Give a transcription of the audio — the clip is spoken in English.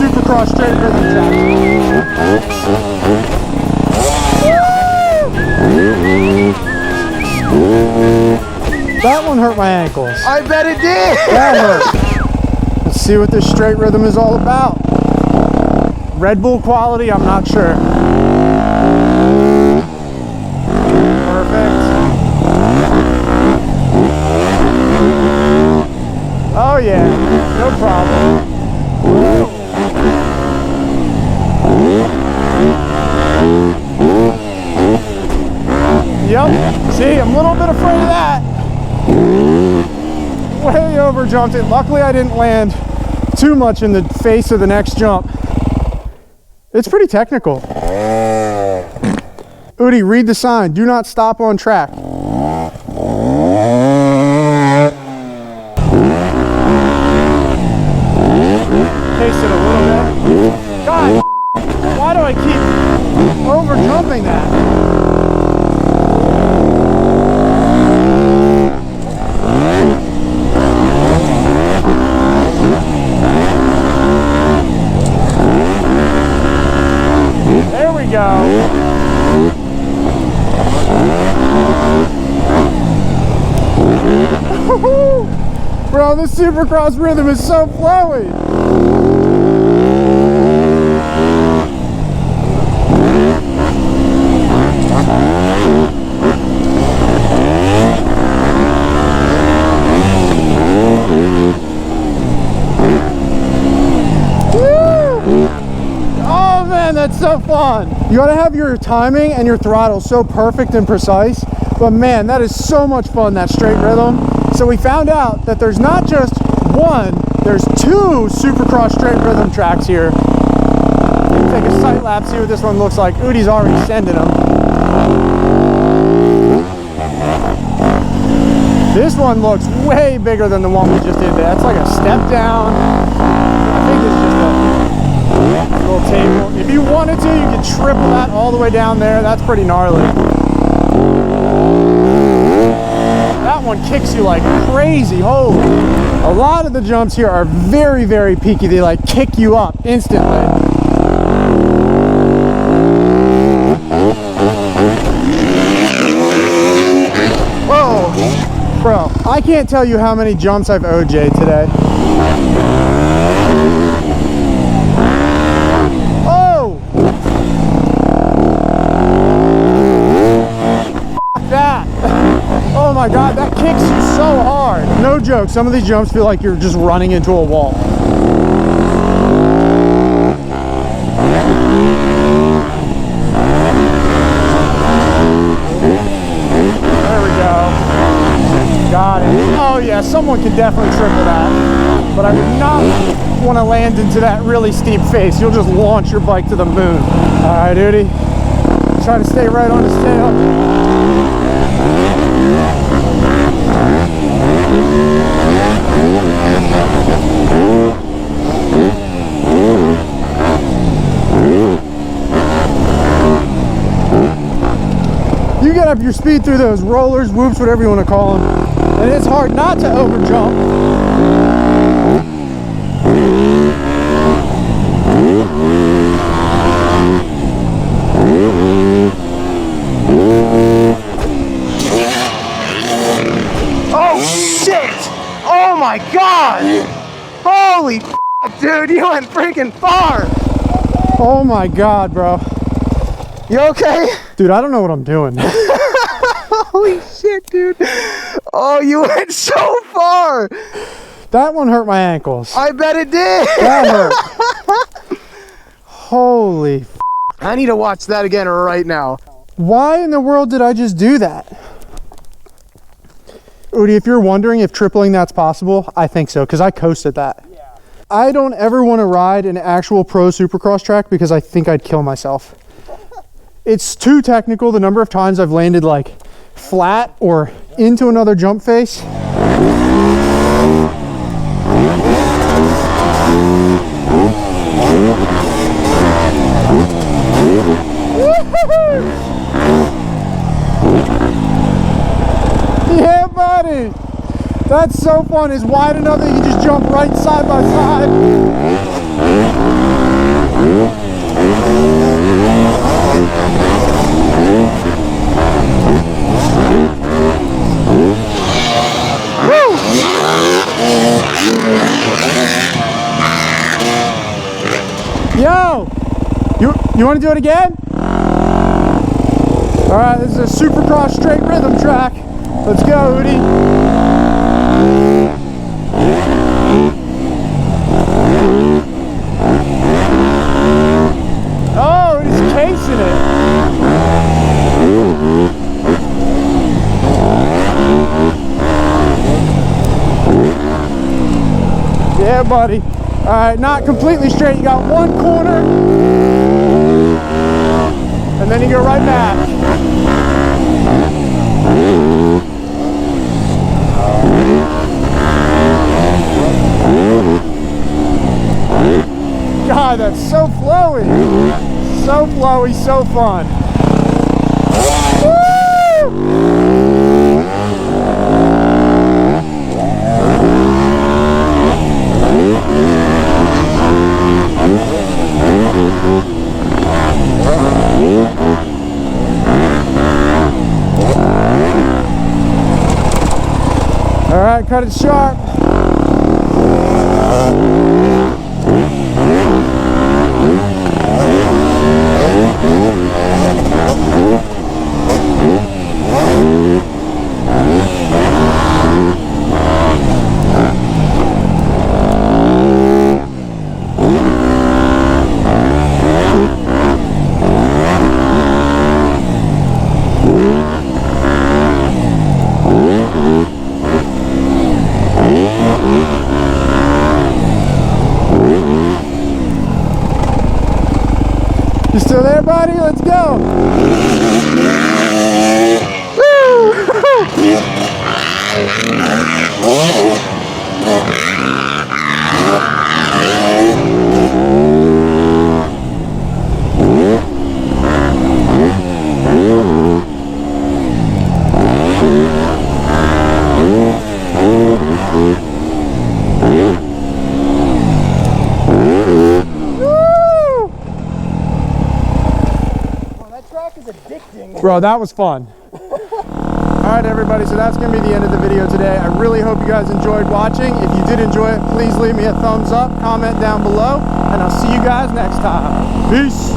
Supercross straight rhythm track. That one hurt my ankles. I bet it did. That hurt. Let's see what this straight rhythm is all about. Red Bull quality, I'm not sure. Perfect. Oh yeah, no problem. Yep, see, I'm a little bit afraid of that. Way over jumped it. Luckily I didn't land too much in the face of the next jump. It's pretty technical. Udi, read the sign. Do not stop on track. Taste it a little bit. God, why do I keep over jumping that? There we go. Bro, this Supercross rhythm is so flowy. Oh man, that's so fun. You gotta have your timing and your throttle so perfect and precise. But man, that is so much fun, that straight rhythm. So we found out that there's not just one, there's two Supercross straight rhythm tracks here. Take a sight lap, see what this one looks like. Udi's already sending them. This one looks way bigger than the one we just did. That's like a step down. I think it's just a little table. If you wanted to, you could triple that all the way down there. That's pretty gnarly. That one kicks you like crazy. Holy. A lot of the jumps here are very, very peaky. They like kick you up instantly. Whoa. Bro, I can't tell you how many jumps I've OJ'd today. Oh! That! Oh my God, that kicks you so hard. No joke, some of these jumps feel like you're just running into a wall. Got it. Oh yeah, someone could definitely triple that. But I would not want to land into that really steep face. You'll just launch your bike to the moon. Alright, Udi. Try to stay right on his tail. You get up your speed through those rollers, whoops, whatever you want to call them. And it's hard not to over jump. Oh shit! Oh my God! Holy f***, dude, you went freaking far! Oh my God, bro. You okay? Dude, I don't know what I'm doing. Holy shit, dude. Oh, you went so far. That one hurt my ankles. I bet it did. That hurt. Holy f***. I need to watch that again right now. Why in the world did I just do that? Udi, if you're wondering if tripling that's possible, I think so, because I coasted that. Yeah. I don't ever want to ride an actual pro Supercross track because I think I'd kill myself. It's too technical. The number of times I've landed like flat or into another jump face. Yeah, buddy. That's so fun. It's wide enough that you can just jump right side by side. Yo! You want to do it again? Alright, this is a Supercross straight rhythm track. Let's go, Udi. Oh, he's casing it. Yeah, buddy. Alright, not completely straight. You got one corner, and then you go right back. God, that's so flowy. So flowy, so fun. Woo! All right, cut it sharp. You still there, buddy? Let's go. Bro, that was fun. Alright everybody, so that's going to be the end of the video today. I really hope you guys enjoyed watching. If you did enjoy it, please leave me a thumbs up, comment down below, and I'll see you guys next time. Peace!